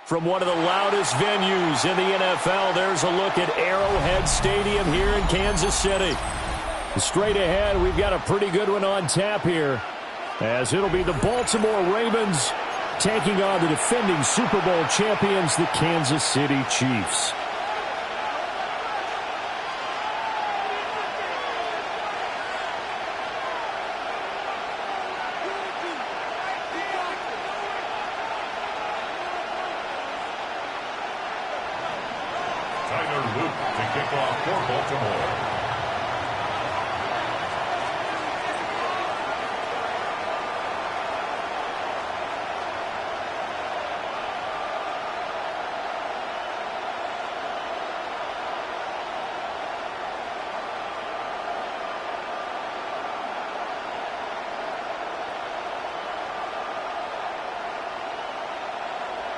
From one of the loudest venues in the NFL, there's a look at Arrowhead Stadium here in Kansas City. Straight ahead, we've got a pretty good one on tap here, as it'll be the Baltimore Ravens taking on the defending Super Bowl champions, the Kansas City Chiefs.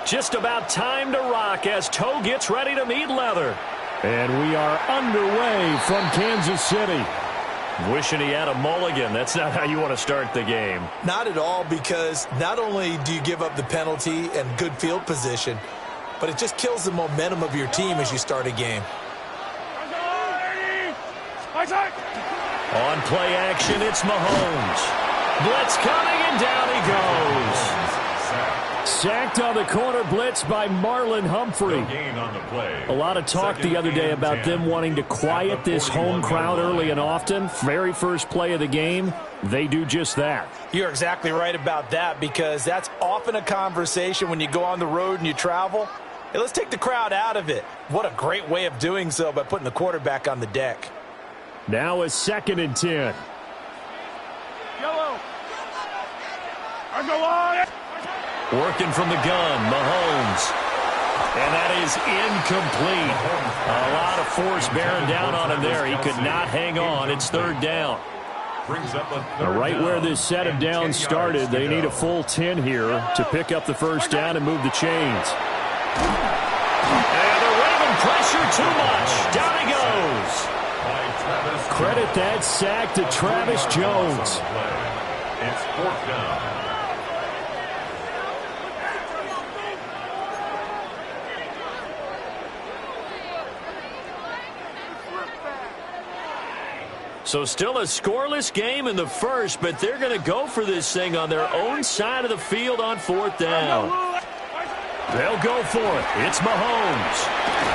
Just about time to rock as Toe gets ready to meet leather. And we are underway from Kansas City. Wishing he had a mulligan. That's not how you want to start the game. Not at all, because not only do you give up the penalty and good field position, but it just kills the momentum of your team as you start a game. On play action, it's Mahomes. Blitz coming, and down he goes. Sacked on the corner blitz by Marlon Humphrey. A lot of talk the other day about them wanting to quiet this home crowd early and often. Very first play of the game, they do just that. You're exactly right about that, because that's often a conversation when you go on the road and you travel. Hey, let's take the crowd out of it. What a great way of doing so by putting the quarterback on the deck. Now a 2nd and 10. Yellow. I go on. Working from the gun, Mahomes. And that is incomplete. A lot of force bearing down on him there. He could not hang on. It's 3rd down. Right where this set of downs started, they need a full 10 here to pick up the first down and move the chains. And the Raven pressure too much. Down he goes. Credit that sack to Travis Jones. It's 4th down. So still a scoreless game in the first, but they're going to go for this thing on their own side of the field on 4th down. They'll go for it. It's Mahomes.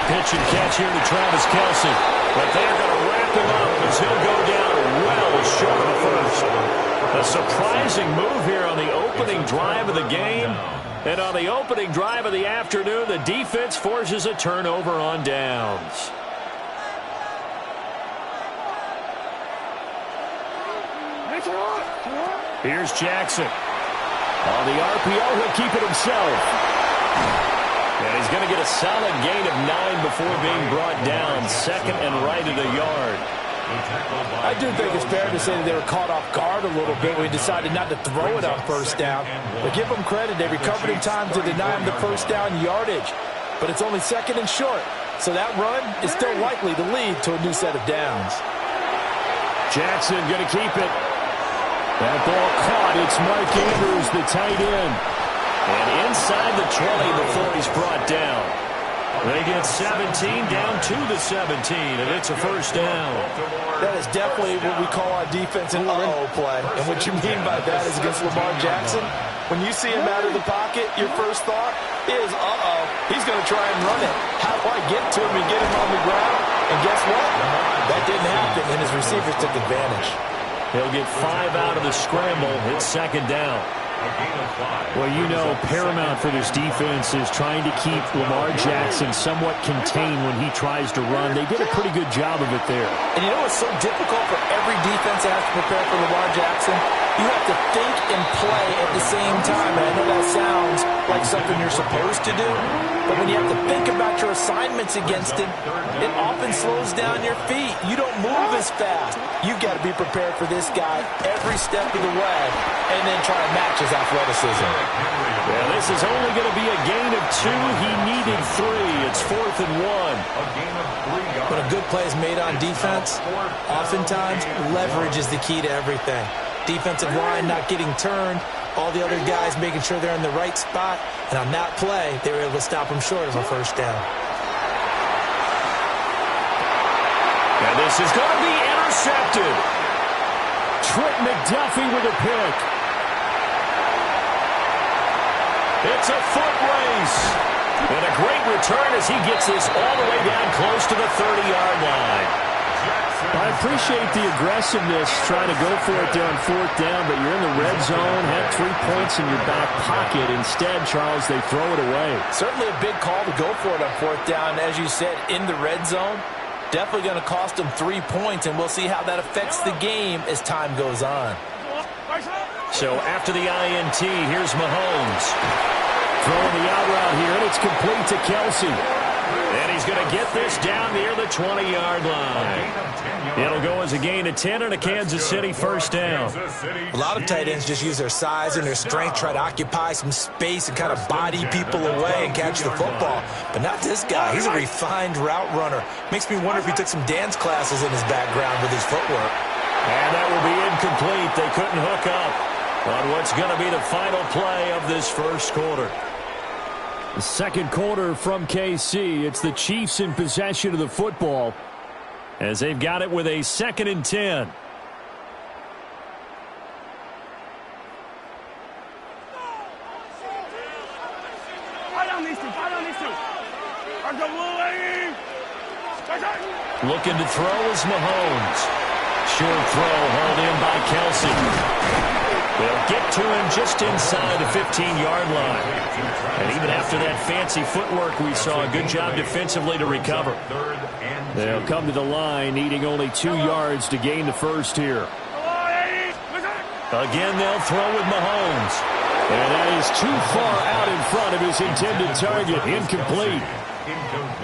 Pitch and catch here to Travis Kelce. But they're going to wrap him up as he'll go down well short of the first. A surprising move here on the opening drive of the game. And on the opening drive of the afternoon, the defense forces a turnover on downs. Here's Jackson. On the RPO, he'll keep it himself. And he's going to get a solid gain of 9 before being brought down. 2nd and right at a yard. I do think it's fair to say that they were caught off guard a little bit when we decided not to throw it on 1st down. But give them credit. They recovered in time to deny him the 1st down yardage. But it's only 2nd and short. So that run is still likely to lead to a new set of downs. Jackson going to keep it. That ball caught. It's Mark Andrews, the tight end. And inside the 20 before he's brought down. They get 17 down to the 17, and it's a 1st down. That is definitely what we call on defense an uh-oh play. And what you mean by that is against Lamar Jackson, when you see him out of the pocket, your first thought is, uh-oh, he's going to try and run it. How do I get to him and get him on the ground? And guess what? That didn't happen, and his receivers took advantage. He'll get 5 out of the scramble. It's 2nd down. Well, you know, paramount for this defense is trying to keep Lamar Jackson somewhat contained when he tries to run. They did a pretty good job of it there. And you know what's so difficult for every defense that has to prepare for Lamar Jackson? You have to think and play at the same time. And I know that sounds like something you're supposed to do, but when you have to think about your assignments against him, it often slows down your feet. You don't move as fast. You've got to be prepared for this guy every step of the way and then try to match his athleticism. Yeah, this is only going to be a gain of 2. He needed 3. It's 4th and 1. When a good play is made on defense, oftentimes leverage is the key to everything. Defensive line not getting turned, all the other guys making sure they're in the right spot. And on that play, they were able to stop him short of a first down. And this is going to be intercepted. Trent McDuffie with a pick. It's a foot race. And a great return as he gets this all the way down close to the 30-yard line. I appreciate the aggressiveness trying to go for it there on fourth down, but you're in the red zone, had 3 points in your back pocket. Instead, Charles, they throw it away. Certainly a big call to go for it on fourth down. As you said, in the red zone, definitely going to cost them 3 points, and we'll see how that affects the game as time goes on. So after the INT, here's Mahomes. Throwing the out route here, and it's complete to Kelsey. And he's going to get this down near the 20-yard line. It'll go as a gain of 10 and a Kansas City first down. A lot of tight ends just use their size and their strength, try to occupy some space and kind of body people away and catch the football. But not this guy. He's a refined route runner. Makes me wonder if he took some dance classes in his background with his footwork. And that will be incomplete. They couldn't hook up on what's going to be the final play of this first quarter. The second quarter from KC. It's the Chiefs in possession of the football as they've got it with a 2nd and 10. Looking to throw is Mahomes. Short throw hauled in by Kelsey. They'll get to him just inside the 15-yard line. And even after that fancy footwork we saw, a good job defensively to recover. They'll come to the line, needing only 2 yards to gain the first here. Again, they'll throw with Mahomes. And that is too far out in front of his intended target. Incomplete.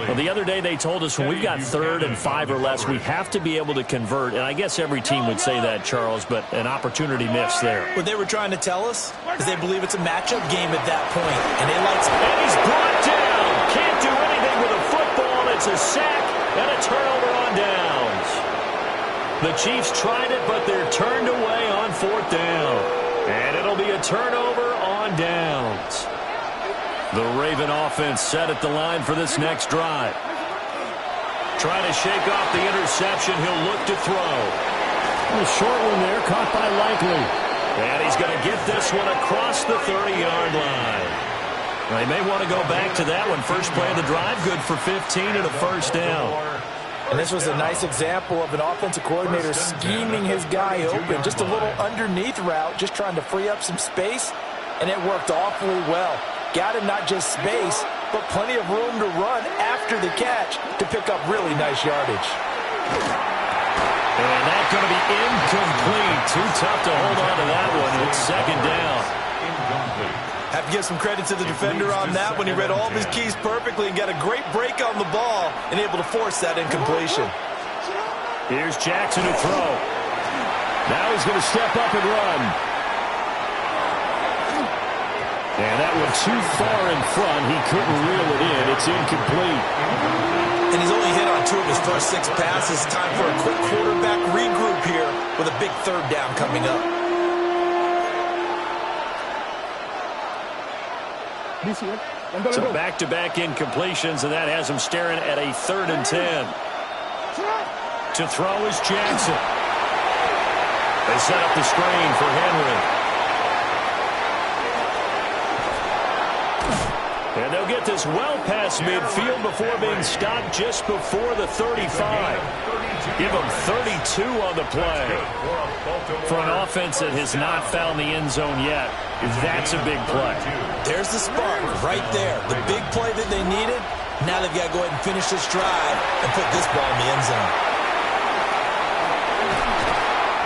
Well, the other day they told us when we've got 3rd and 5 or less, we have to be able to convert. And I guess every team would say that, Charles, but an opportunity missed there. What they were trying to tell us is they believe it's a matchup game at that point. And they like to... And he's brought down. Can't do anything with a football. It's a sack and a turnover on downs. The Chiefs tried it, but they're turned away on 4th down. And it'll be a turnover on downs. The Raven offense set at the line for this next drive. Trying to shake off the interception. He'll look to throw. A short one there, caught by Likely. And he's going to get this one across the 30-yard line. They may want to go back to that one. First play of the drive, good for 15 and a first down. And this was a nice example of an offensive coordinator scheming his guy open. Just a little underneath route, just trying to free up some space, and it worked awfully well. Got him not just space, but plenty of room to run after the catch to pick up really nice yardage. And that's going to be incomplete. Too tough to hold on to that one. It's 2nd down. Have to give some credit to the defender on that one. He read all of his keys perfectly and got a great break on the ball and able to force that incompletion. Here's Jackson to throw. Now he's going to step up and run. And that one too far in front. He couldn't reel it in. It's incomplete. And he's only hit on 2 of his first 6 passes. Time for a quick quarterback regroup here with a big 3rd down coming up. So back-to-back incompletions, and that has him staring at a 3rd and 10. To throw is Jackson. They set up the screen for Henry. And they'll get this well past midfield before being stopped just before the 35. Give them 32 on the play. For an offense that has not found the end zone yet, that's a big play. There's the spark right there. The big play that they needed. Now they've got to go ahead and finish this drive and put this ball in the end zone.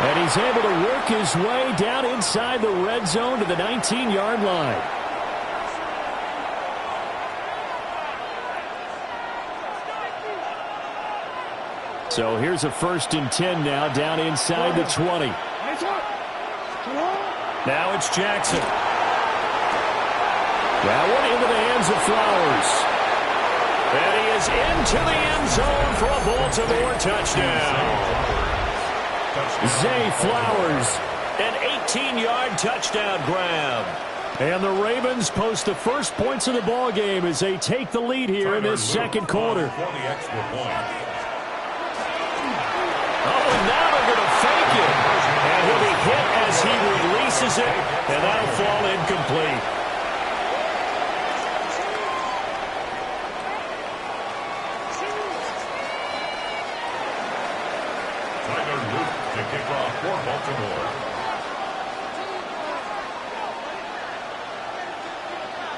And he's able to work his way down inside the red zone to the 19-yard line. So here's a 1st and 10 now, down inside the 20. Now it's Jackson. That one into the hands of Flowers. And he is into the end zone for a Baltimore touchdown. Zay Flowers An 18-yard touchdown grab. And the Ravens post the first points of the ball game as they take the lead here in this second quarter. For the extra point. Oh, and now they're going to fake it. And he'll be hit as he releases it, and that'll fall incomplete. To kick off for Baltimore.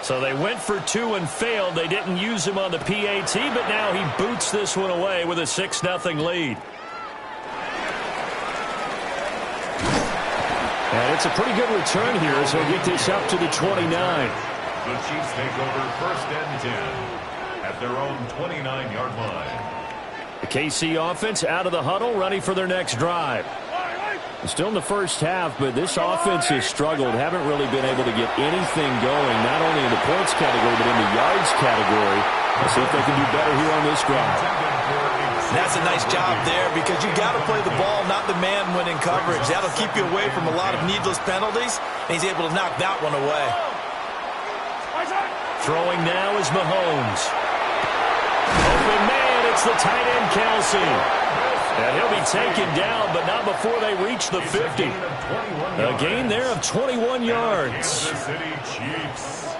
So they went for 2 and failed. They didn't use him on the PAT, but now he boots this one away with a 6-0 lead. And it's a pretty good return here as he'll get this up to the 29. The Chiefs take over 1st and 10 at their own 29-yard line. The KC offense out of the huddle, ready for their next drive. Still in the first half, but this offense has struggled. Haven't really been able to get anything going, not only in the points category, but in the yards category. Let's see if they can do better here on this drive. That's a nice job there because you got to play the ball, not the man when in coverage. That'll keep you away from a lot of needless penalties, and he's able to knock that one away. Throwing now is Mahomes. Open man, it's the tight end Kelsey. And he'll be taken down, but not before they reach the 50. A gain there of 21 yards.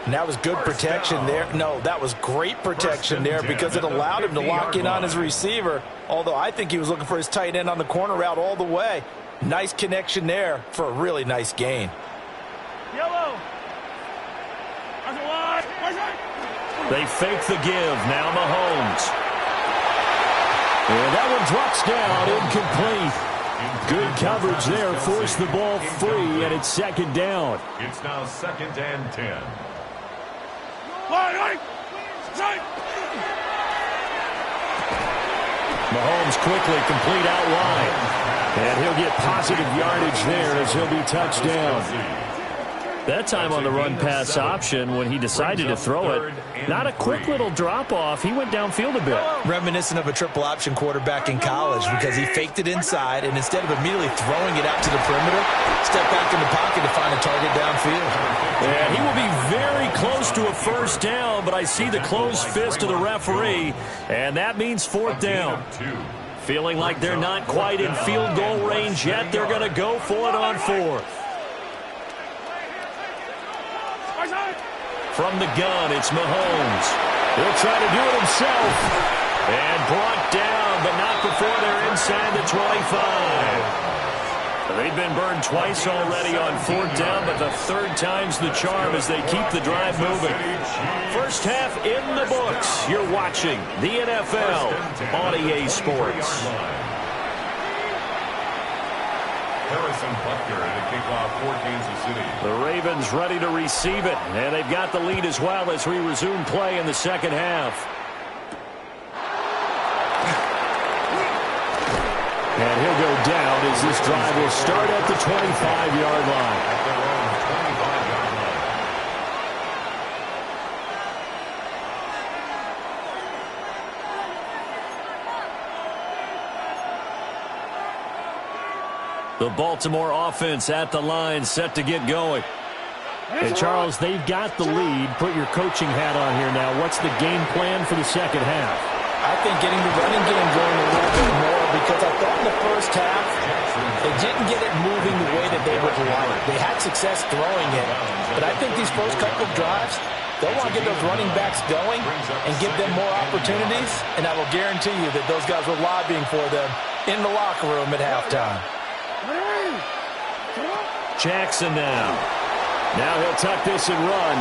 And that was good protection there. No, that was great protection there because it allowed him to lock in on his receiver, although I think he was looking for his tight end on the corner route all the way. Nice connection there for a really nice gain. They fake the give. Now Mahomes. And that one drops down, incomplete. Good coverage there, forced the ball free, and it's 2nd down. It's now 2nd and 10. Mahomes quickly complete out wide. And he'll get positive yardage there as he'll be touched down. That time on the run-pass option when he decided to throw it. Not a quick little drop-off. He went downfield a bit. Reminiscent of a triple-option quarterback in college because he faked it inside, and instead of immediately throwing it out to the perimeter, stepped back in the pocket to find a target downfield. And he will be very close to a 1st down, but I see the closed fist of the referee, and that means 4th down. Feeling like they're not quite in field goal range yet, they're going to go for it on 4th. From the gun, it's Mahomes. He'll try to do it himself. And brought down, but not before they're inside the 25. They've been burned twice already on 4th down, but the 3rd time's the charm as they keep the drive moving. First half in the books. You're watching the NFL on EA Sports. Harrison Butker to kick off for Kansas City. The Ravens ready to receive it, and they've got the lead as well as we resume play in the 2nd half. And he'll go down as this drive will start at the 25-yard line. At their own 25-yard line. The Baltimore offense at the line, set to get going. Hey, Charles, they've got the lead. Put your coaching hat on here now. What's the game plan for the 2nd half? I think getting the running game going a little bit more because I thought in the first half they didn't get it moving the way that they would like. They had success throwing it, but I think these first couple of drives, they'll want to get those running backs going and give them more opportunities, and I will guarantee you that those guys were lobbying for them in the locker room at halftime. Jackson now. Now he'll tuck this and run.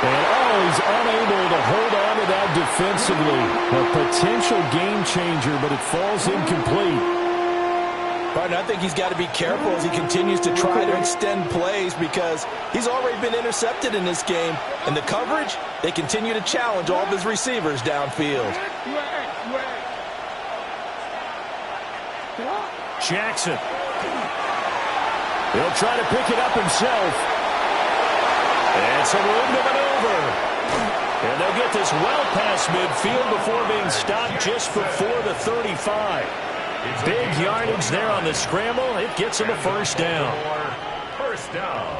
And, he's unable to hold on to that defensively. A potential game changer, but it falls incomplete. But I think he's got to be careful as he continues to try to extend plays because he's already been intercepted in this game. And the coverage, they continue to challenge all of his receivers downfield. Jackson. He'll try to pick it up himself. And some room to maneuver. And they'll get this well past midfield before being stopped just before the 35. Big yardage there on the scramble. It gets him a first down. First down.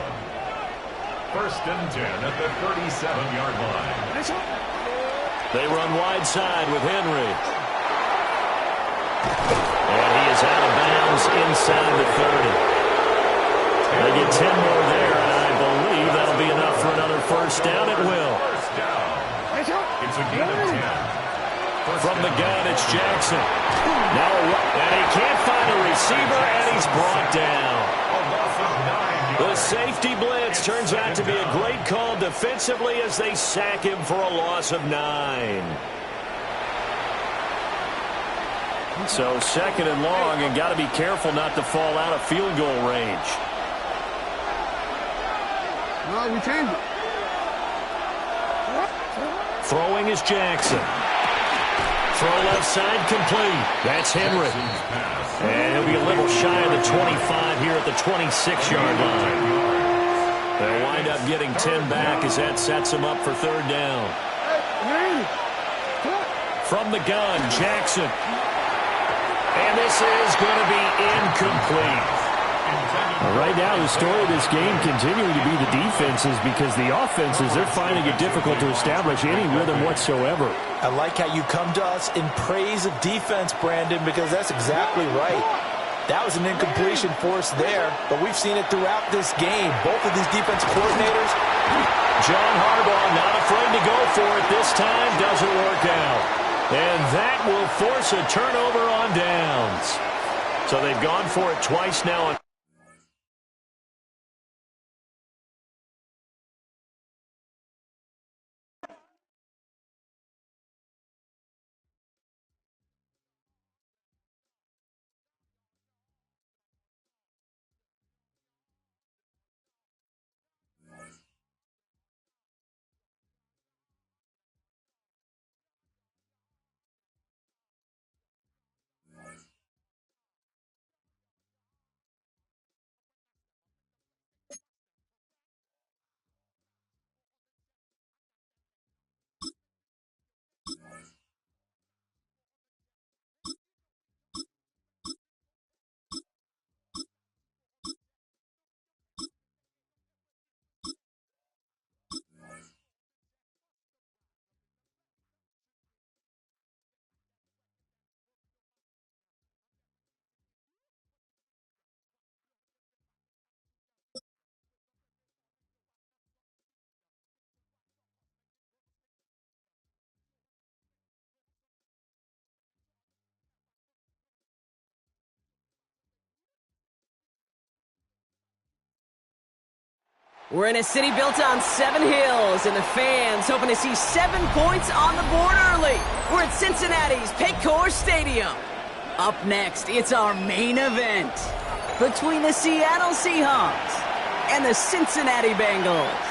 First and 10 at the 37-yard line. They run wide side with Henry. And he is out of bounds inside the 30. They get 10 more there, and I believe that'll be enough for another first down. It will. First down. It's a gain of 10. From the gun, it's Jackson. Now, and he can't find a receiver, and he's brought down. The safety blitz turns out to be a great call defensively as they sack him for a loss of 9. So second and long, and got to be careful not to fall out of field goal range. No, we changed it. Throwing is Jackson. Throw left side complete. That's Henry. And he'll be a little shy of the 25 here at the 26-yard line. They'll wind up getting 10 back as that sets him up for third down. From the gun, Jackson. And this is going to be incomplete. Right now, the story of this game continuing to be the defenses, because the offenses, they're finding it difficult to establish any rhythm whatsoever. I like how you come to us in praise of defense, Brandon, because that's exactly right. That was an incompletion force there, but we've seen it throughout this game. Both of these defense coordinators. John Harbaugh not afraid to go for it this time. Doesn't work out. And that will force a turnover on downs. So they've gone for it twice now. We're in a city built on 7 hills, and the fans hoping to see 7 points on the board early. We're at Cincinnati's Paycor Stadium. Up next, it's our main event between the Seattle Seahawks and the Cincinnati Bengals.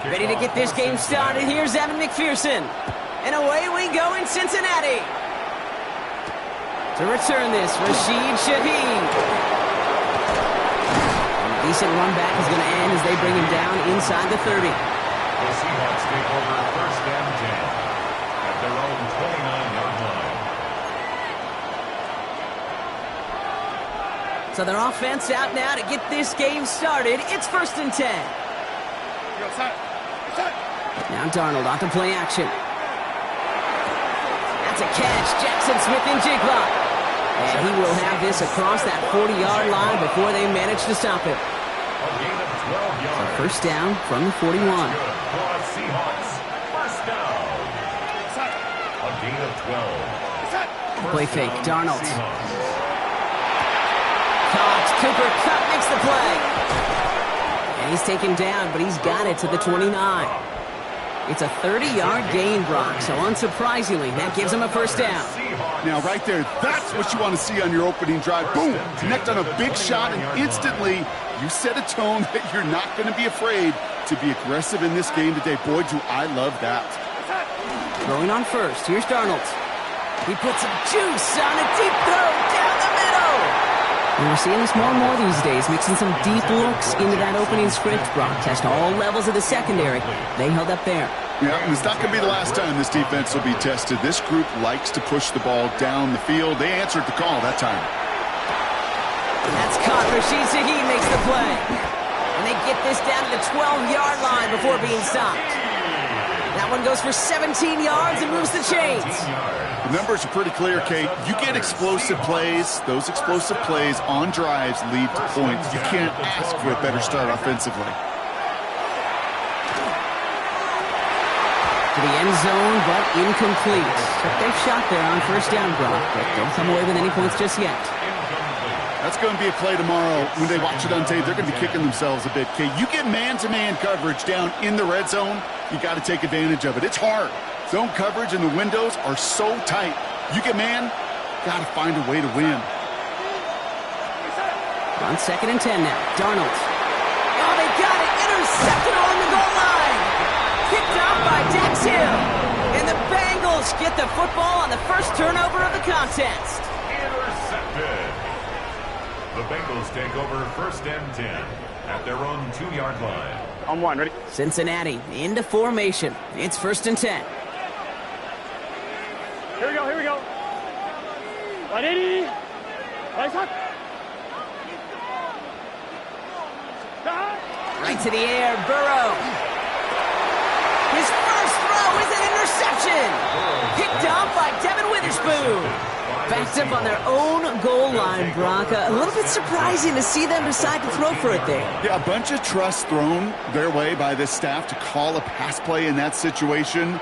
Ready to get this game started. Here's Evan McPherson. And away we go in Cincinnati. To return this, Rashid Shaheed. A decent run back is going to end as they bring him down inside the 30. The Seahawks take over first and 10 at their own 29-yard line. So their offense out now to get this game started. It's first and 10. Now Darnold on to play action. That's a catch. Jackson Smith and Jigba. And he will have this across that 40-yard line before they manage to stop it. So first down from the 41. Seahawks, first down. A gain of 12. Play fake. Darnold. Caught. Cooper Kupp makes the play. And he's taken down, but he's got it to the 29. It's a 30-yard gain, Brock, so unsurprisingly, that gives him a first down. Now, right there, that's what you want to see on your opening drive. Boom! Connect on a big shot, and instantly, you set a tone that you're not going to be afraid to be aggressive in this game today. Boy, do I love that. Throwing on first. Here's Darnold. He puts some juice on a deep throw down the middle. And we're seeing this more and more these days, mixing some deep looks into that opening script. Brock test all levels of the secondary. They held up there. Yeah, and it's not going to be the last time this defense will be tested. This group likes to push the ball down the field. They answered the call that time. That's caught. Rashid Shaheed makes the play. And they get this down to the 12-yard line before being stopped. That one goes for 17 yards and moves the chains. The numbers are pretty clear, Kate. You get explosive plays. Those explosive plays on drives lead to points. You can't ask for a better start offensively. To the end zone, but incomplete. Took their shot there on first down, Brock, but don't come away with any points just yet. That's going to be a play tomorrow. When they watch it on tape, they're going to be kicking themselves a bit, Kate. You get man-to-man coverage down in the red zone, you got to take advantage of it. It's hard. Zone coverage and the windows are so tight. You get man, got to find a way to win. On 2nd and 10 now. Darnold. Oh, they got it. Intercepted on the goal line. Picked off by Dax Hill. And the Bengals get the football on the first turnover of the contest. Intercepted. The Bengals take over 1st and 10 at their own 2-yard line. On one, ready? Cincinnati into formation. It's 1st and 10. Here we go, here we go. 180. Right up. Right to the air, Burrow. His first throw is an interception. Picked off by Devin Witherspoon. Backed up on their own goal line, Brock. A little bit surprising to see them decide to throw for it there. Yeah, a bunch of trust thrown their way by this staff to call a pass play in that situation.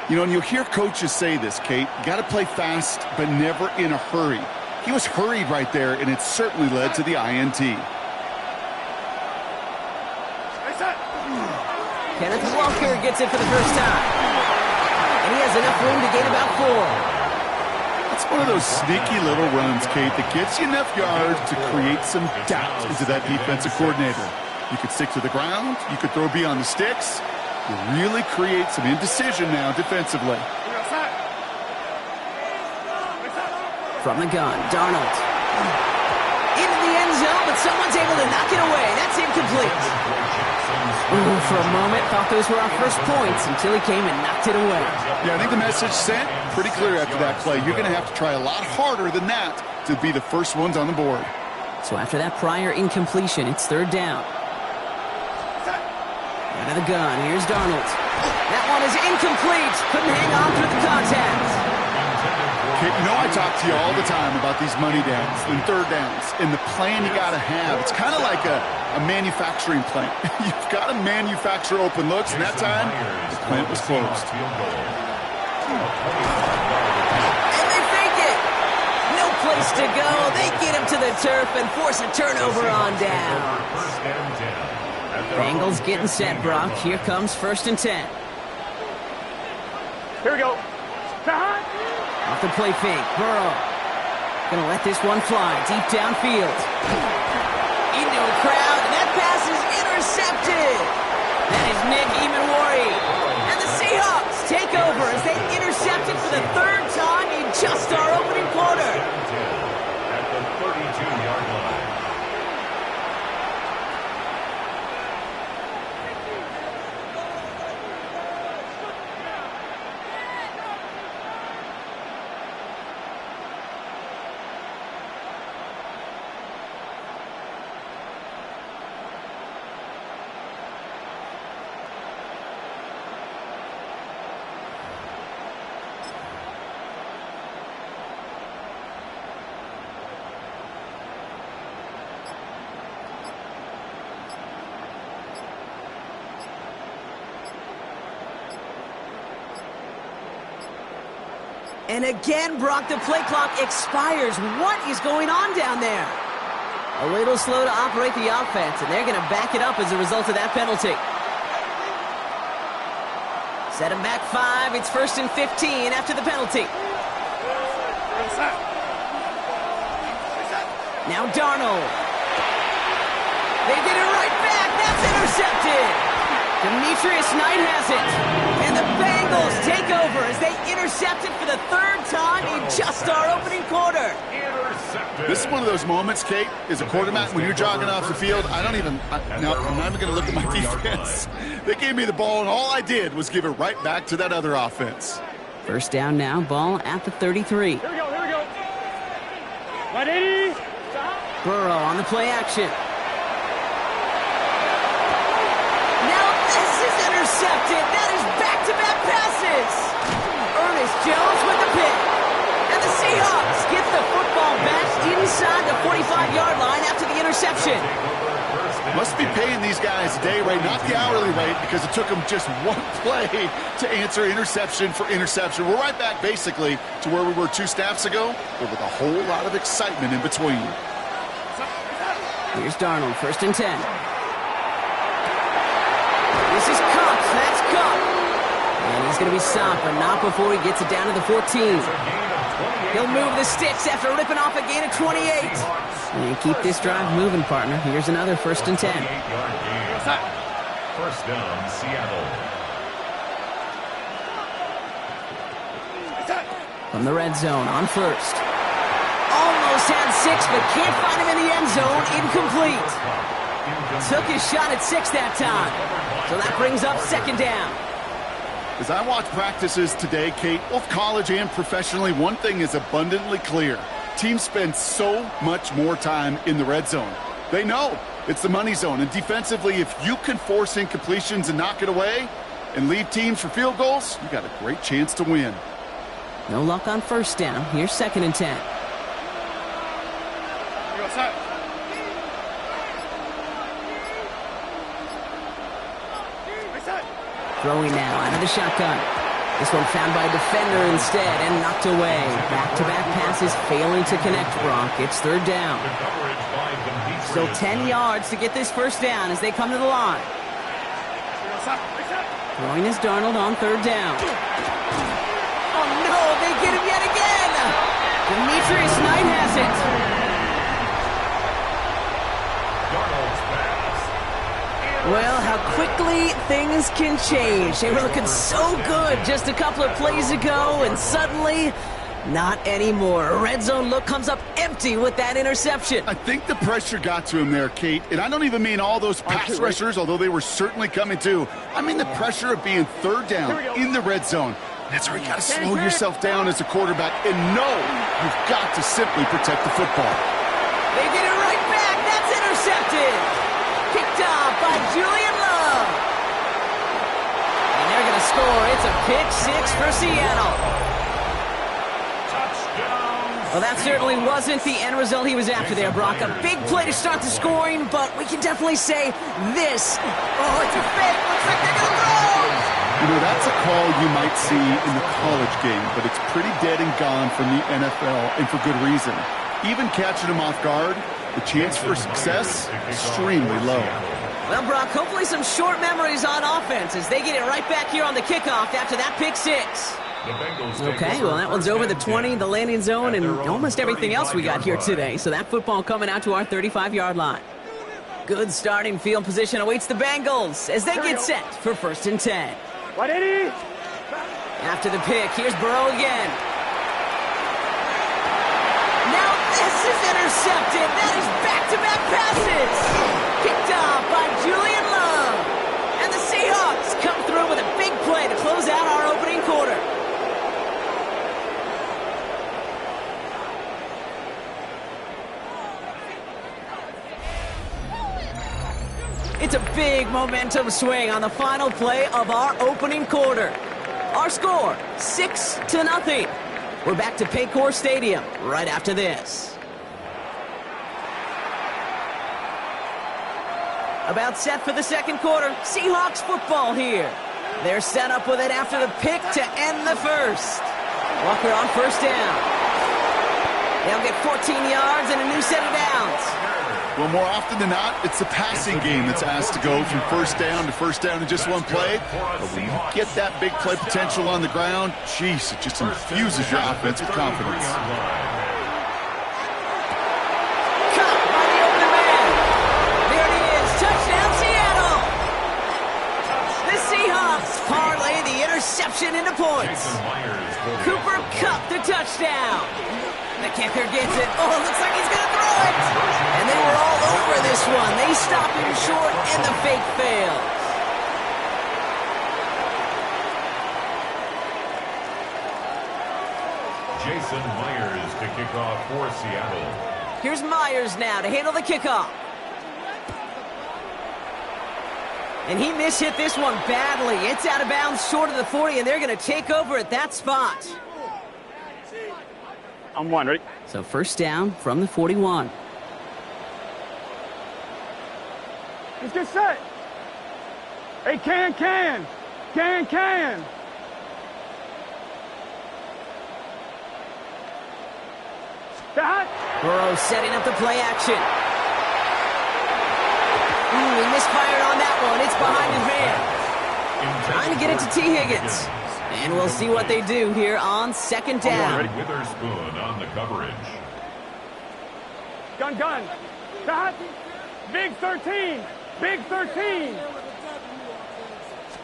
You know, and you'll hear coaches say this, Kate. You got to play fast, but never in a hurry. He was hurried right there, and it certainly led to the INT. Kenneth Walker gets it for the first time. And he has enough room to gain about 4. It's one of those sneaky little runs, Kate, that gets you enough yards to create some doubt into that defensive coordinator. You could stick to the ground. You could throw beyond the sticks. You really create some indecision now defensively. From the gun, Darnold. Into the end zone, but someone's able to knock it away. That's incomplete. Ooh, for a moment, thought those were our first points until he came and knocked it away. Yeah, I think the message sent pretty clear after that play. You're going to have to try a lot harder than that to be the first ones on the board. So after that prior incompletion, it's 3rd down. Out of the gun, here's Darnold. That one is incomplete. Couldn't hang on through the contact. Kate, you know I talk to you all the time about these money downs and 3rd downs and the plan you got to have. It's kind of like a manufacturing plant. You've got to manufacture open looks, and that time, the plant was closed. And they fake it. No place to go. They get him to the turf and force a turnover on down. Bengals getting set, Brock. Here comes 1st and 10. Here we go. Off the play fake, Burrow. Gonna let this one fly deep downfield. Into a crowd, and that pass is intercepted. That is Nick Emanwari. And the Seahawks take over as they intercept it for the 3rd time in just our opening quarter. At the 32-yard line. And again, Brock, the play clock expires. What is going on down there? A little slow to operate the offense, and they're going to back it up as a result of that penalty. Set him back 5. It's 1st and 15 after the penalty. Now Darnold. They get it right back. That's intercepted. Demetrius Knight has it. And the Bengals take over as they intercept it for the third time in just our opening quarter. This is one of those moments, Kate, as a quarterback, when you're jogging off the field, I'm not even going to look at my defense. They gave me the ball, and all I did was give it right back to that other offense. First down now, ball at the 33. Here we go. 180. Burrow on the play action. Now this is intercepted. That is back-to-back passes. Ernest Jones with the pick. And the Seahawks get the football back inside the 45-yard line after the interception. Must be paying these guys a day rate, not the hourly rate, because it took them just one play to answer interception for interception. We're right back, basically, to where we were 2 snaps ago, but with a whole lot of excitement in between. Here's Darnold, 1st and 10. This is Kupp. That's Kupp. And he's going to be stopped, but not before he gets it down to the 14. He'll move the sticks after ripping off a gain of 28. And keep this drive moving, partner. Here's another 1st and 10. First down, Seattle. From the red zone on 1st. Almost had 6, but can't find him in the end zone. Incomplete. Took his shot at 6 that time. So that brings up 2nd down. As I watch practices today, Kate, both college and professionally, one thing is abundantly clear. Teams spend so much more time in the red zone. They know it's the money zone. And defensively, if you can force incompletions and knock it away and leave teams for field goals, you got a great chance to win. No luck on 1st down. Here's 2nd and 10. Throwing now out of the shotgun. This one found by a defender instead and knocked away. Back-to-back passes failing to connect, Brock. It's 3rd down. Still 10 yards to get this 1st down as they come to the line. Throwing is Darnold on 3rd down. Oh no, they get him yet again! Demetrius Knight has it. Well, how quickly things can change. They were looking so good just a couple of plays ago, and suddenly, not anymore. A red zone look comes up empty with that interception. I think the pressure got to him there, Kate. And I don't even mean all those pass rushers, although they were certainly coming too. I mean the pressure of being 3rd down in the red zone. That's where you got to slow yourself down as a quarterback and know you've got to simply protect the football. They get it right back. That's intercepted. Picked up by Julian Love. And they're going to score. It's a pick 6 for Seattle. Well, that certainly wasn't the end result he was after there, Brock. A big play to start the scoring, but we can definitely say this. Oh, it's a fake. Looks like they're going to throw. You know, that's a call you might see in the college game, but it's pretty dead and gone from the NFL, and for good reason. Even catching him off guard, the chance for success, extremely low. Well, Brock, hopefully some short memories on offense as they get it right back here on the kickoff after that pick 6. Okay, well, that one's over the 20, the landing zone, and almost everything else we got here today. So that football coming out to our 35-yard line. Good starting field position awaits the Bengals as they get set for 1st and 10. 180. After the pick, here's Burrow again. Now this is intercepted. That is back-to-back passes. Picked off by Julian Love. And the Seahawks come through with a big play to close out our opening quarter. It's a big momentum swing on the final play of our opening quarter. Our score, 6-0. We're back to Paycor Stadium right after this. About set for the 2nd quarter. Seahawks football here. They're set up with it after the pick to end the 1st. Walker on 1st down. They'll get 14 yards and a new set of downs. Well, more often than not, it's the passing game that's asked to go from 1st down to 1st down in just one play. But when you get that big play potential on the ground, geez, it just infuses your offense with confidence. Caught by the opening man. There it is. Touchdown, Seattle. action into points. Cooper Kupp the touchdown. The kicker gets it. Oh, it looks like he's going to throw it. And they were all over this one. They stop him short, and the fake fails. Jason Myers to kick off for Seattle. Here's Myers now to handle the kickoff. And he mishit this one badly. It's out of bounds short of the 40, and they're going to take over at that spot. I'm one, ready? So first down from the 41. Let's get set. Hey, can. That. Burrow setting up the play action. He misfired on that one. It's behind his man. Trying to get it to T. Higgins. And we'll see what they do here on second down. Witherspoon on the coverage. Gun. That. Big 13.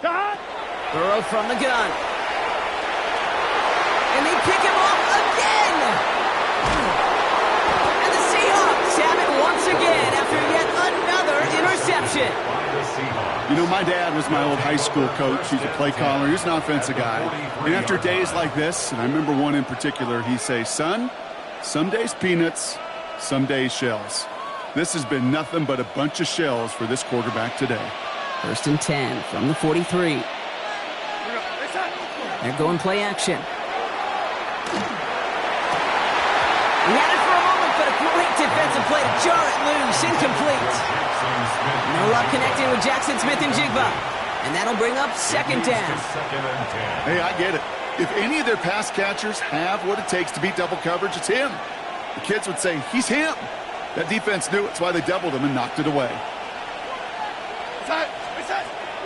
That. Burrow from the gun. And they pick him off again. And the Seahawks have it once again after yet another interception. You know, my dad was my old high school coach. He's a play caller. He's an offensive guy. And after days like this, and I remember one in particular, he'd say, son, some days peanuts, some days shells. This has been nothing but a bunch of shells for this quarterback today. First and 10 from the 43. They're going play action. He had it for a moment, but a great defensive play to jar it loose. Incomplete. No luck connecting with Jackson Smith and Jigba. And that'll bring up second down. Hey, I get it. If any of their pass catchers have what it takes to beat double coverage, it's him. The kids would say, he's him. That defense knew it's why they doubled him and knocked it away.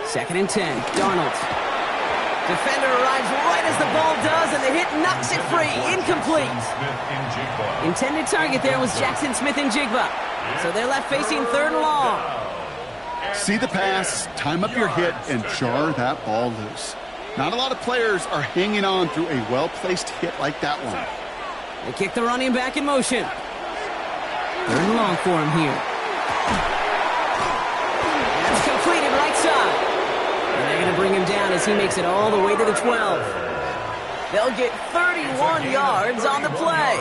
Second and 10, Darnold. Defender arrives right as the ball does, and the hit knocks it free. Incomplete. Intended target there was Jackson Smith and Jigba. So they're left facing third and long. See the pass, time up your hit, and jar that ball loose. Not a lot of players are hanging on through a well-placed hit like that one. They kick the running back in motion. Third and long for him here. That's completed right side. And they're going to bring him down as he makes it all the way to the 12. They'll get 31 yards on the play.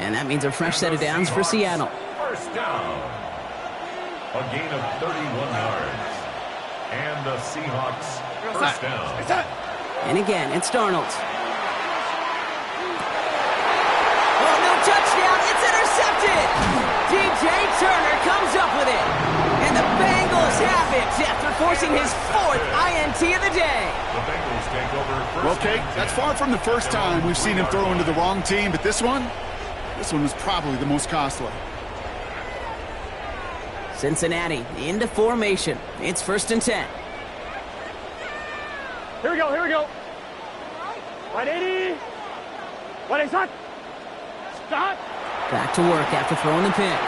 And that means a fresh set of downs for Seattle. First down. A gain of 31 yards. And the Seahawks first down. And again, it's Darnold. Oh, no touchdown. It's intercepted. DJ Turner comes up with it. And the Bengals have it after forcing his fourth INT of the day. The Bengals take over first. Well, Kate, that's far from the first time we've seen him throw into the wrong team, but this one was probably the most costly. Cincinnati into formation. It's first and 10. Here we go. 180. What is that? Stop. Back to work after throwing the pick.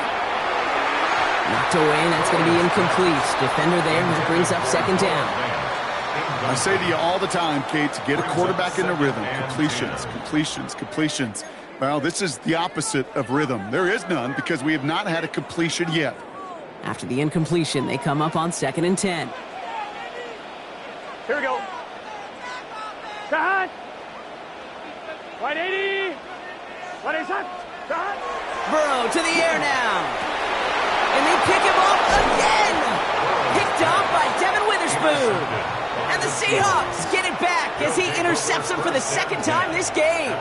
Knocked away, and that's going to be incomplete. Defender there, and that brings up second down. I say to you all the time, Kate, to get a quarterback in a rhythm, completions. Well, this is the opposite of rhythm. There is none because we have not had a completion yet. After the incompletion, they come up on second and 10. Here we go. Cut. 180. What is that? Cut. Burrow to the air now. And they pick him off again. Picked off by Devin Witherspoon. And the Seahawks get it back as he intercepts him for the second time this game.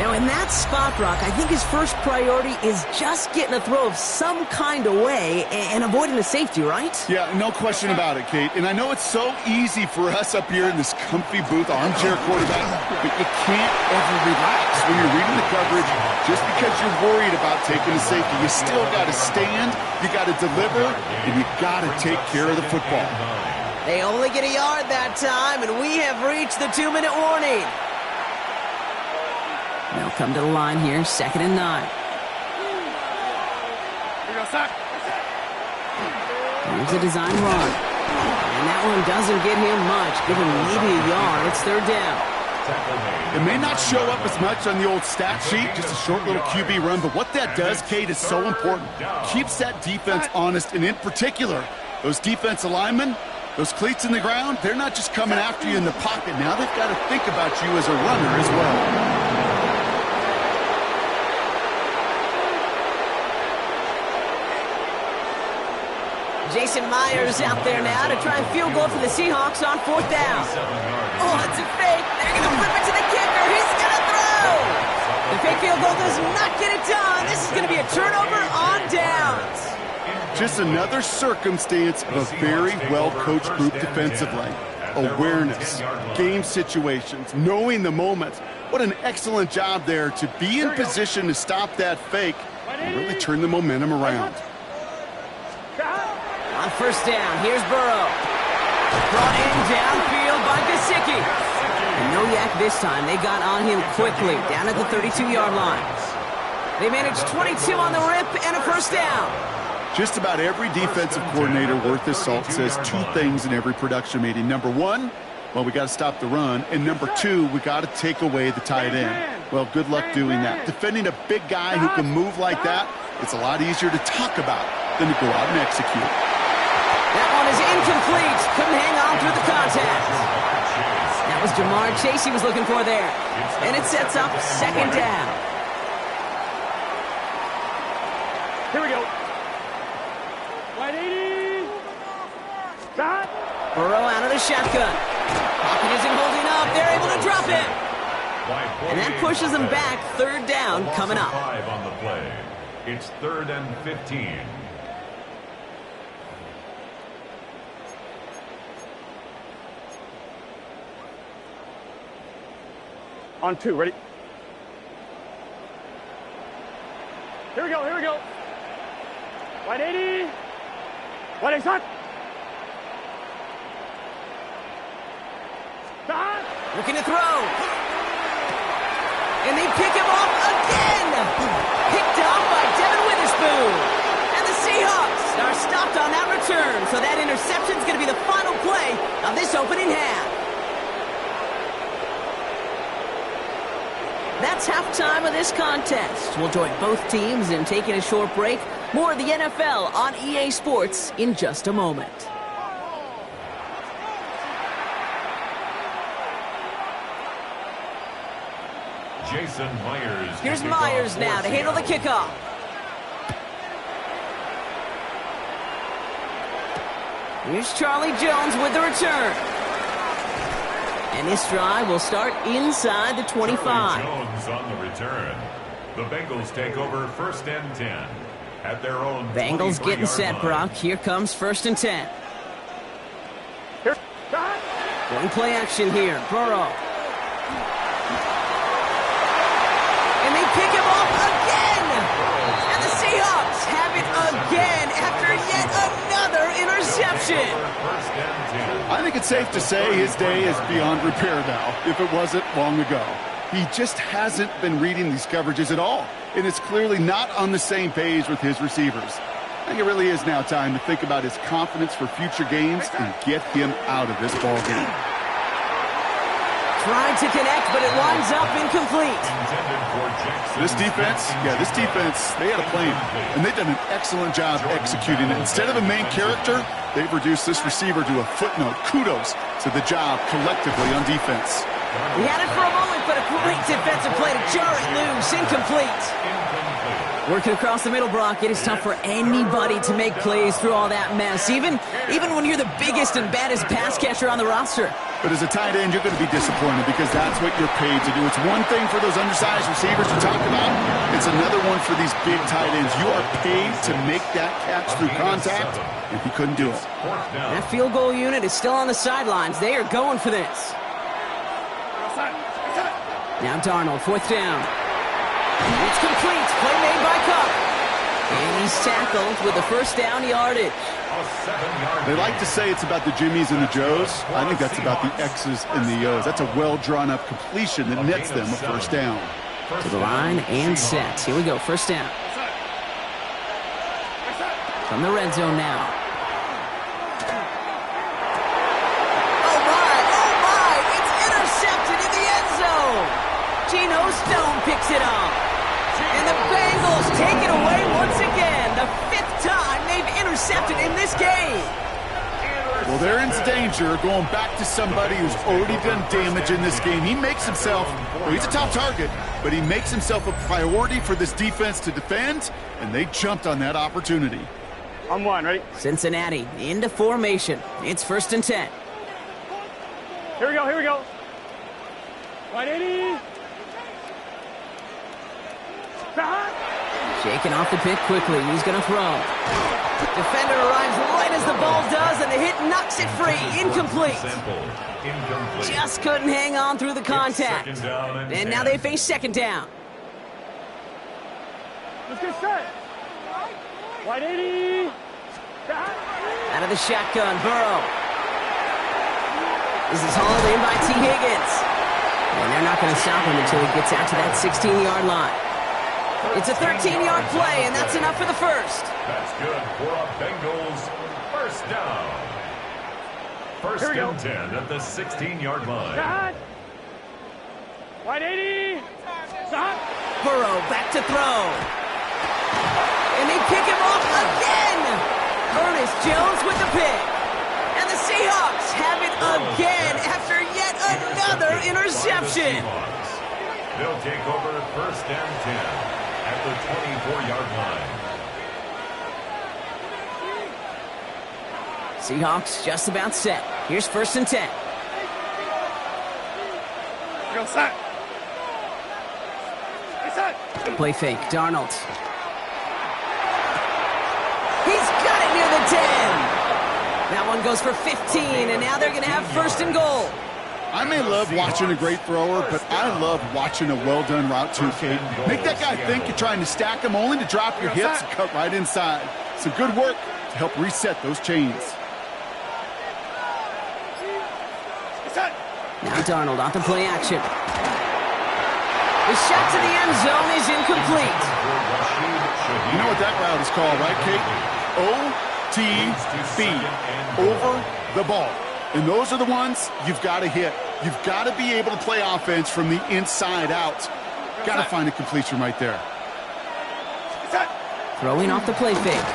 Now, in that spot, Brock, I think his first priority is just getting a throw of some kind of way and avoiding the safety, right? Yeah, no question about it, Kate. And I know it's so easy for us up here in this comfy booth, armchair quarterback, but you can't ever relax when you're reading the coverage. Just because you're worried about taking a safety, you still got to stand, you got to deliver, and you got to take care of the football. They only get a yard that time, and we have reached the 2-minute warning. They'll come to the line here, second and 9. Here's a design run. And that one doesn't get him much. Give him maybe a yard. It's third down. It may not show up as much on the old stat sheet, just a short little QB run, but what that does, Kate, is so important. Keeps that defense honest, and in particular, those defensive linemen, those cleats in the ground, they're not just coming after you in the pocket. Now they've got to think about you as a runner as well. Jason Myers out there now to try and field goal for the Seahawks on fourth down. Oh, it's a fake. They're going to flip it to the kicker. He's going to throw. The fake field goal does not get it done. This is going to be a turnover on downs. Just another circumstance of a very well-coached group defensively. Awareness, game situations, knowing the moment. What an excellent job there to be in position to stop that fake and really turn the momentum around. On first down, here's Burrow. Brought in downfield by Gesicki. And no yak this time. They got on him quickly, down at the 32-yard line. They managed 22 on the rip and a first down. Just about every defensive coordinator worth his salt says two things in every production meeting. Number one, well, we got to stop the run. And number two, we got to take away the tight end. Well, good luck doing that. Defending a big guy who can move like that, it's a lot easier to talk about than to go out and execute. That one is incomplete. Couldn't hang on through the contact. That was Jamar Chase he was looking for there. And it sets up second down. Here we go. Wide 80. Stop. Burrow out of the shotgun. Pocket isn't holding up. They're able to drop it. And that pushes them back. Third down coming up. 5 on the play. It's 3rd and 15. On 2, ready? Here we go, here we go. Wide 80. Wide 80, stop. Stop. Looking to throw. And they pick him off again. Picked off by Devin Witherspoon. And the Seahawks are stopped on that return. So that interception is going to be the final play of this opening half. That's halftime of this contest. We'll join both teams in taking a short break. More of the NFL on EA Sports in just a moment. Jason Myers. Here's Myers now to handle the kickoff. Here's Charlie Jones with the return. And this drive will start inside the 25. Charlie Jones on the return. The Bengals take over 1st and 10 at their own. Bengals getting set, line. Brock. Here comes 1st and 10. Here. Stop. One play action here. Burrow. And they pick him off again. And the Seahawks have it again after yet another interception. I think it's safe to say his day is beyond repair now, if it wasn't long ago. He just hasn't been reading these coverages at all, and it's clearly not on the same page with his receivers. I think it really is now time to think about his confidence for future games and get him out of this ball game. Tried to connect, but it winds up incomplete. This defense, they had a plan, and they've done an excellent job executing it. Instead of a main character, they've reduced this receiver to a footnote. Kudos to the job collectively on defense. He had it for a moment, but a great defensive play to jar it loose. Incomplete. Working across the middle, Brock, it is tough for anybody to make plays through all that mess, even when you're the biggest and baddest pass catcher on the roster. But as a tight end, you're going to be disappointed because that's what you're paid to do. It's one thing for those undersized receivers you talked about. It's another one for these big tight ends. You are paid to make that catch through contact, and he couldn't do it. That field goal unit is still on the sidelines. They are going for this. Now Darnold, 4th down. It's complete. Play made by Cup. And he's tackled with the first down yardage. They like to say it's about the Jimmies and the Joes. I think that's about the X's and the O's. That's a well-drawn-up completion that nets them a first down. To the line and set. Here we go, first down. From the red zone now. Geno Stone picks it off. And the Bengals take it away once again. The 5th time they've intercepted in this game. Well, they're in danger going back to somebody who's already done damage in this game. He makes himself, well, he's a top target, but he makes himself a priority for this defense to defend, and they jumped on that opportunity. On one, ready? Cincinnati into formation. It's 1st and 10. Here we go, here we go. 180. Shaking off the pick quickly. He's going to throw. Defender arrives right as the ball does, and the hit knocks it free. Incomplete. Just couldn't hang on through the contact. And now they face 2nd down. Let's get set. 180. Out of the shotgun, Burrow. This is hauled in by T. Higgins. And they're not going to stop him until he gets out to that 16-yard line. It's a 13-yard play, and that's enough for the first. That's good for a Bengals 1st down. 1st and 10 at the 16-yard line. 180. Burrow back to throw. And they pick him off again. Ernest Jones with the pick. And the Seahawks have it again after yet another interception. They'll take over 1st and 10 at the 24-yard line. Seahawks just about set. Here's 1st and 10. Go set. Play fake, Darnold. He's got it near the 10. That one goes for 15, and now they're going to have 1st and goal. I may love watching a great thrower, but I love watching a well-done route too, Kate. Make that guy think you're trying to stack him only to drop your hips and cut right inside. Some good work to help reset those chains. Now Darnold off the play action. The shot to the end zone is incomplete. You know what that route is called, right, Kate? OTB, over the ball. And those are the ones you've got to hit. You've got to be able to play offense from the inside out. Got to find a completion right there. Throwing off the play fake.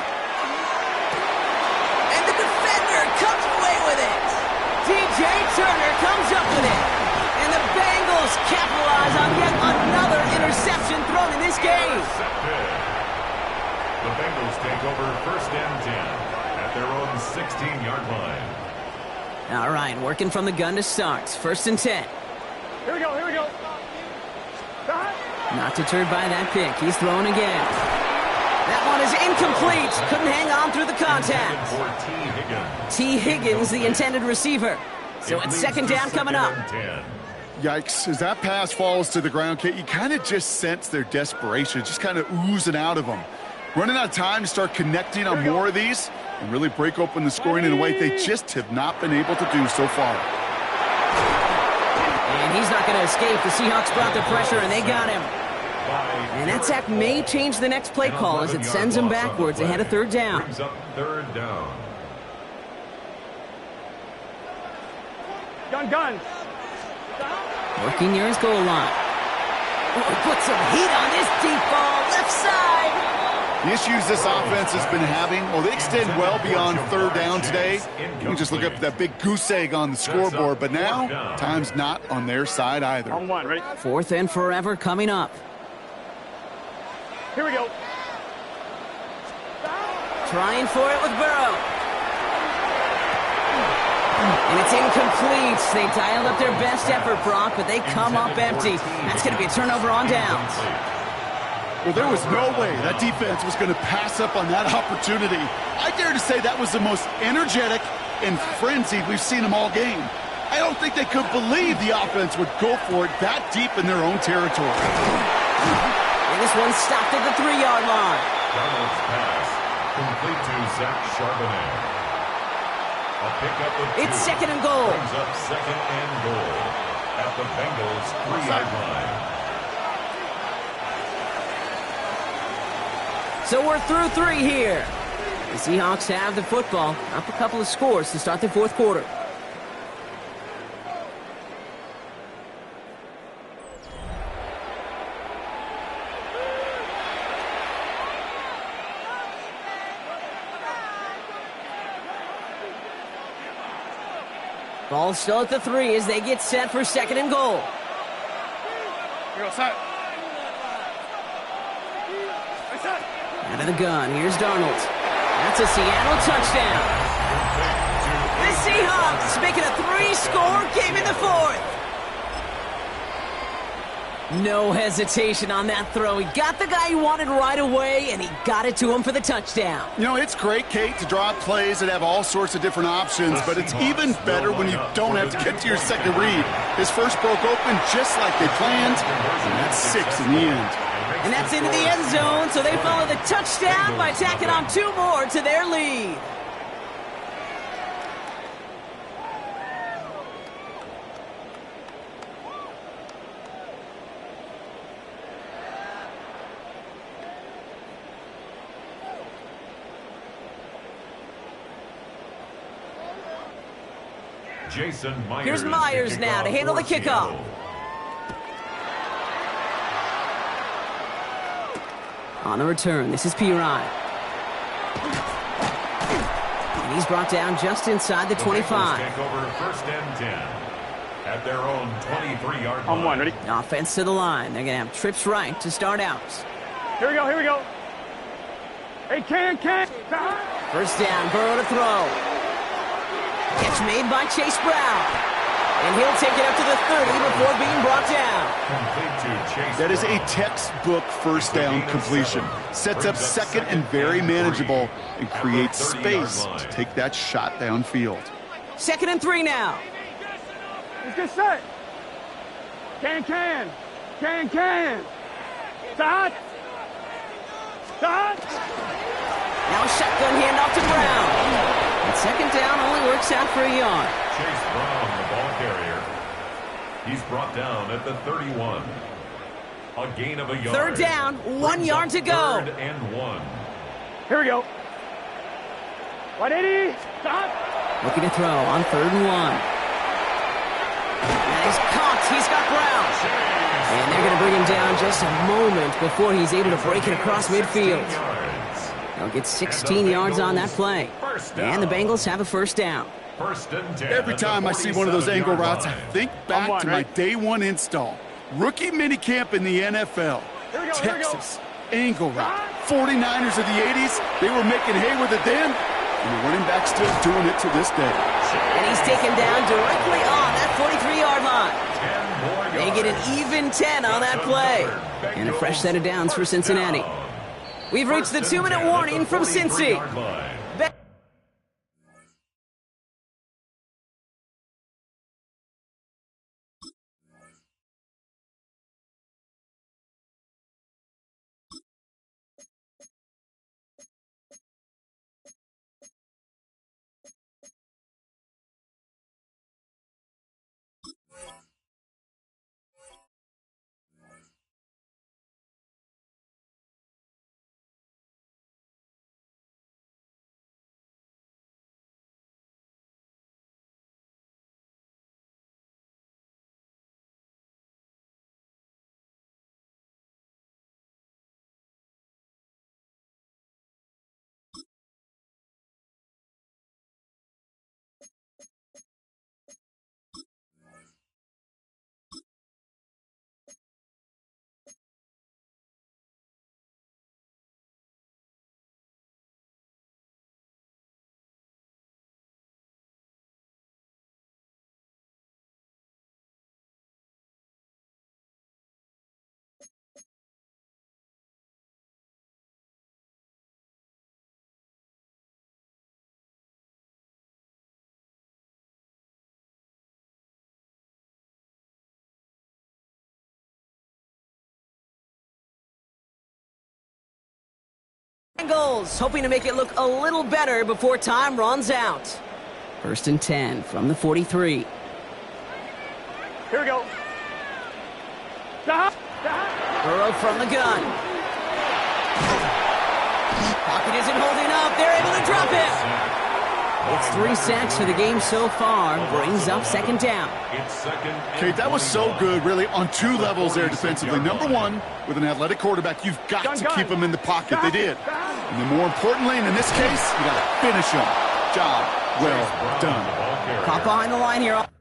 And the defender comes away with it. DJ Turner comes up with it. And the Bengals capitalize on yet another interception thrown in this game. The Bengals take over 1st and 10 at their own 16-yard line. All right, working from the gun to start. 1st and 10. Here we go, here we go. Not deterred by that pick. He's throwing again. That one is incomplete. Couldn't hang on through the contact. T. Higgins, the intended receiver. So it's 2nd down coming up. Yikes. As that pass falls to the ground, Kate, you kind of just sense their desperation, just kind of oozing out of them. Running out of time to start connecting on more of these and really break open the scoring in a way they just have not been able to do so far. And he's not going to escape. The Seahawks brought the pressure, and they got him. And that sack may change the next play call as it sends him backwards ahead of 3rd down. Brings up 3rd down. Gun. Working near his goal line. Oh, put some heat on this deep ball. Left side. The issues this offense has been having, well, they extend well beyond 3rd down today. You can just look up that big goose egg on the scoreboard, but now time's not on their side either. On one, ready? 4th and forever coming up. Here we go. Trying for it with Burrow. And it's incomplete. They dialed up their best effort, Brock, but they come up empty. That's going to be a turnover on downs. Well, there was no way that defense was going to pass up on that opportunity. I dare to say that was the most energetic and frenzied we've seen them all game. I don't think they could believe the offense would go for it that deep in their own territory. And this one stopped at the 3-yard line. Darnold's pass complete to Zach Charbonnet. A pickup of 2. It's 2nd and goal. Brings up 2nd and goal at the Bengals 3-yard line. So we're through 3 here. The Seahawks have the football. Up a couple of scores to start the 4th quarter. Ball still at the 3 as they get set for 2nd and goal. Out of the gun, here's Darnold. That's a Seattle touchdown. The Seahawks making a 3-score game in the 4th. No hesitation on that throw. He got the guy he wanted right away, and he got it to him for the touchdown. You know, it's great, Kate, to draw up plays that have all sorts of different options, but it's even better when you don't have to get to your second read. His first broke open just like they planned, and that's 6 in the end. And that's into the end zone, so they follow the touchdown by tacking on 2 more to their lead. Jason Myers. Here's Myers now to handle the kickoff. On the return, this is Pirine. And he's brought down just inside the 25. Take over 1st and 10 at their own 23-yard line. On 1, ready? Offense to the line. They're going to have trips right to start out. Here we go, here we go. Hey, can. First down, Burrow to throw. Catch made by Chase Brown. And he'll take it up to the 30 before being brought down. That is a textbook first down completion. Sets up 2nd and very manageable and creates space to take that shot downfield. 2nd and 3 now. Let's get set. Can. Start. Now a shotgun handoff to Brown. And 2nd down only works out for a yard. Chase Brown, the ball carrier. He's brought down at the 31. A gain of a yard. 3rd down, 1 yard to go. 3rd and 1. Here we go. 180. Stop. Looking to throw on 3rd and 1. And he's caught. He's got Brown. And they're going to bring him down just a moment before he's able to break it across midfield. They'll get 16 yards on that play. And the Bengals have a 1st down. 1st and 10. Every time I see one of those angle routes, I think back to my day 1 install. Rookie minicamp in the NFL. Texas, angle route. 49ers of the 80s, they were making hay with it then, and the running back's still doing it to this day. And he's taken down directly on that 43-yard line. They get an even 10 on that play. And a fresh set of downs for Cincinnati. We've reached the 2-minute warning from Cincy. Bengals hoping to make it look a little better before time runs out. 1st and 10 from the 43. Here we go. Stop. Burrow from the gun. Pocket isn't holding up. They're able to drop it. It's 3 sacks for the game so far. Brings up 2nd down. Kate, that was so good, really, on 2 levels there defensively. Number 1, with an athletic quarterback, you've got to keep him in the pocket. They did. And then more importantly, and in this case, you got to finish him. Job well done. carry. Caught behind the line here.